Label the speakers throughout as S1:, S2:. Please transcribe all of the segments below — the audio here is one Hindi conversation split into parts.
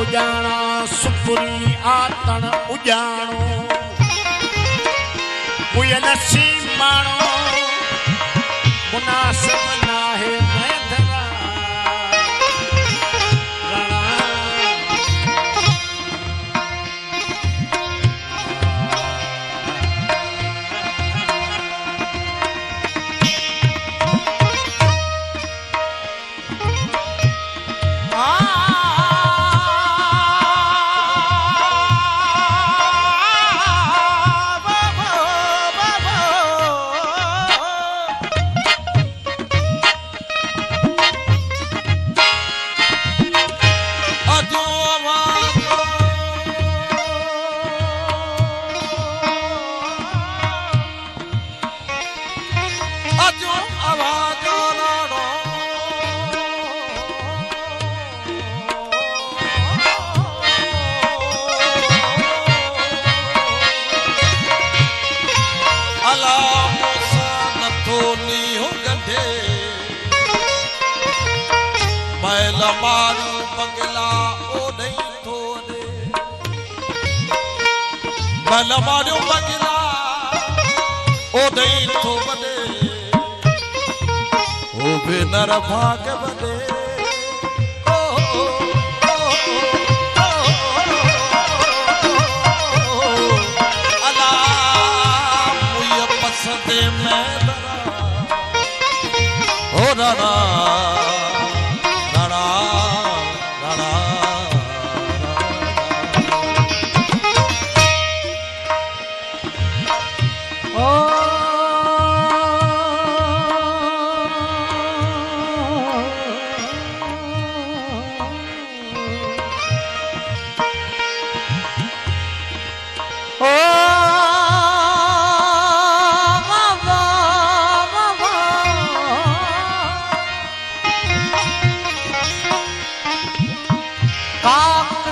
S1: पुजाणा सुपुरी आतण उजाणो उयन सी माणो मुनासिब नाहे मैधरा
S2: मारू बंगला ओ नहीं थोड़े मल मारू बंगला ओ नहीं थोड़े ओ बेनर भाग बने अला मुझे पसंद मैं दरा ओ दरा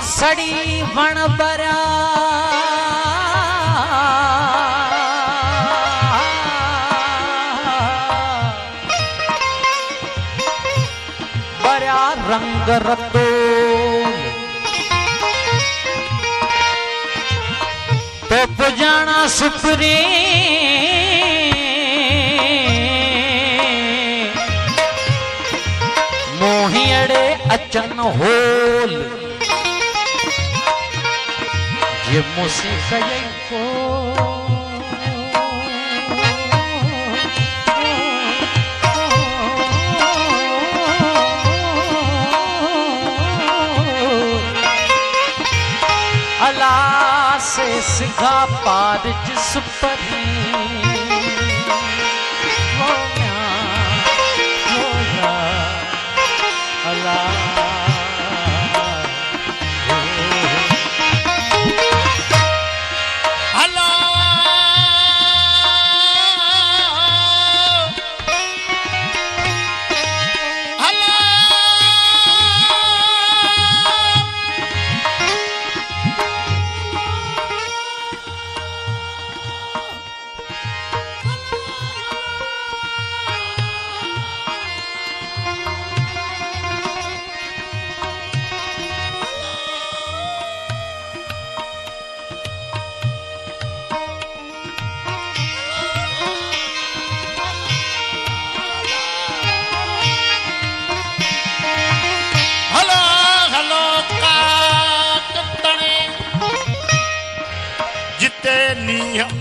S3: सड़ी वण बरा बरा रंग रतो तो पुजाना सुपरी मोहियड़े अचन होल ये मुझसे कहे को अला से सिखा पार जिस परी अला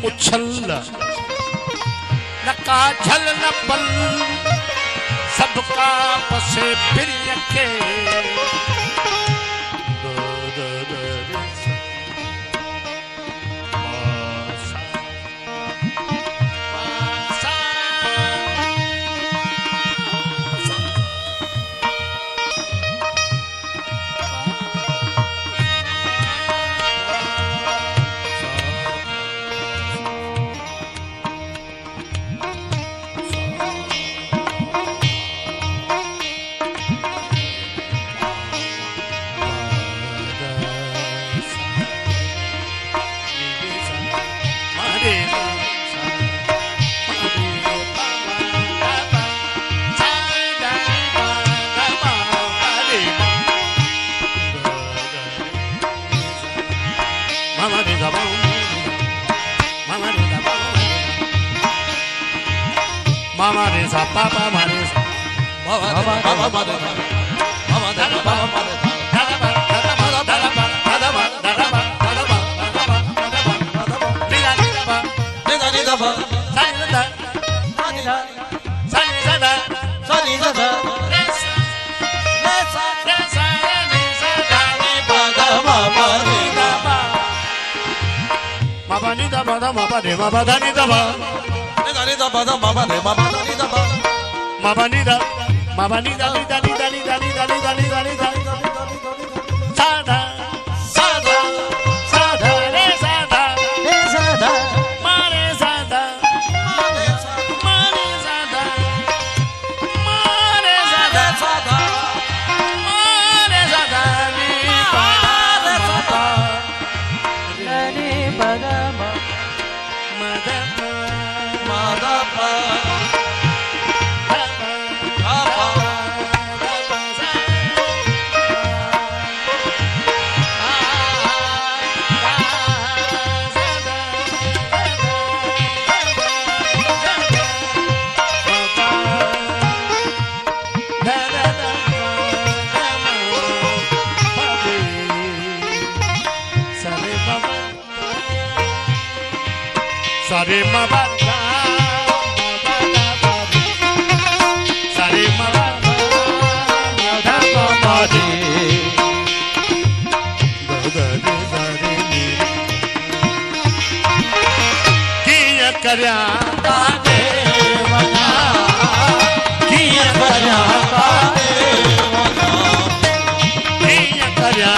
S1: उछल न काझल न पल सबका बसे फिर रखे मामा रे सा पापा मारे सा
S2: बाबा मारे
S1: Sare maba Sare maba Kiya karya Kiya karya Kiya karya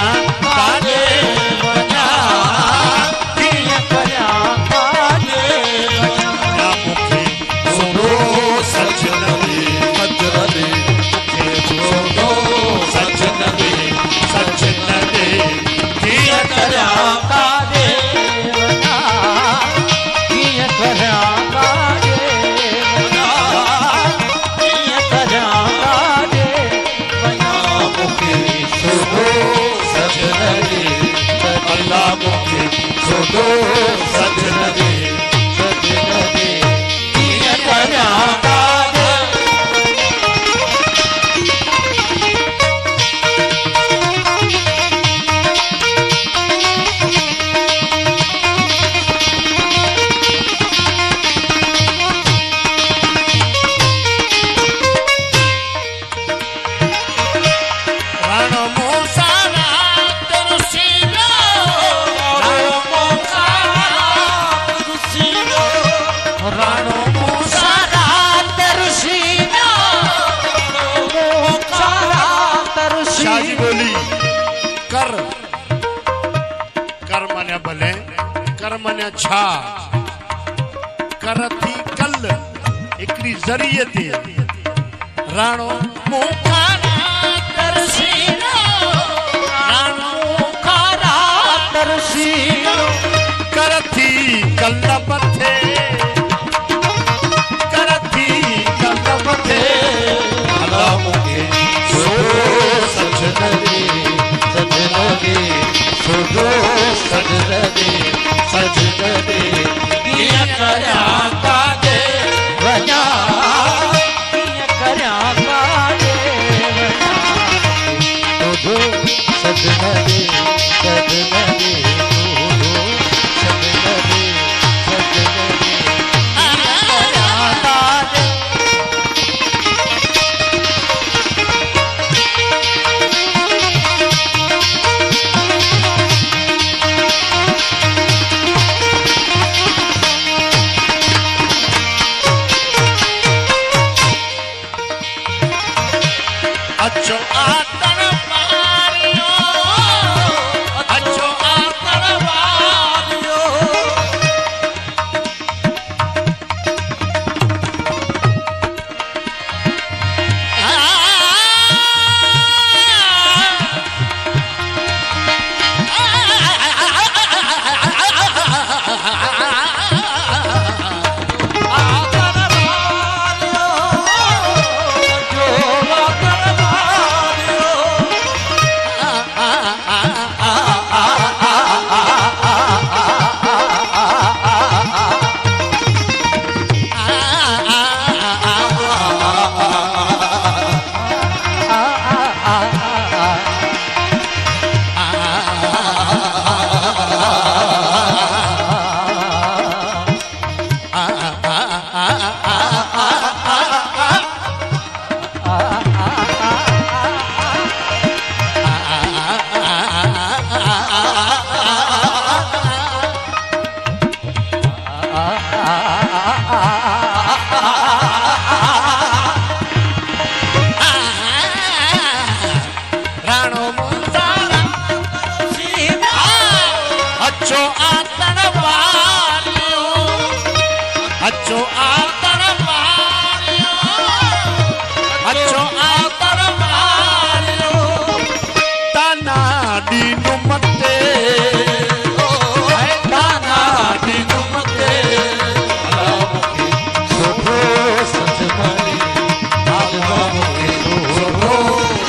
S1: छा करती कल एकरी जरिए ते राणो मुखारा तरसीनो राणो मुखारा तरसीनो करती कल पथे करती कल पथे अल्लाह मुके सो सजनदी सो सजनदी सजनदी किया करया काजे वना किया करया काजे वना तो सजनदी सजनदी तो सजनदी सजनदी राणो मुंजारा अच्छो आतन वालियो अच्छो आतन वालियो अच्छो आतन वालियो ताना दीनु मते ताना दीनु मते
S3: सुठो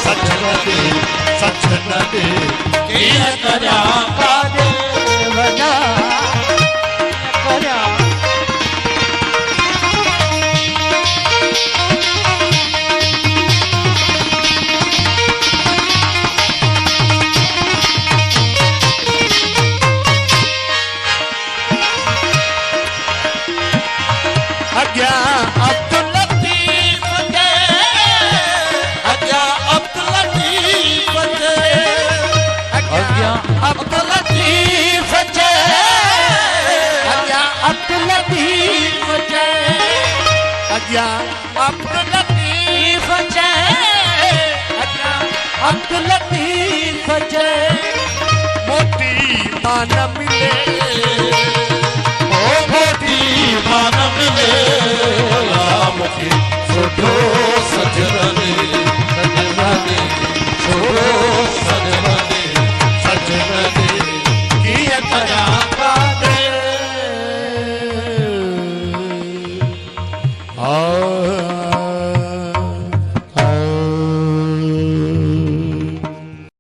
S3: सजमनी
S1: सच नदे कीअं करिया कादे
S3: वञा करिया
S1: अॻियां अब्दुल लतीफ़ जे अॻियां अब्दुल लतीफ़ जे
S3: अॻियां
S1: अब्दुल लतीफ़ जे अॻियां अब्दुल लतीफ़ जे अॻियां अब्दुल लतीफ़ जे अॻियां अब्दुल लतीफ़ जे मोती मान मिले ओ मोती मान मिले
S2: मुखे सुठो सजन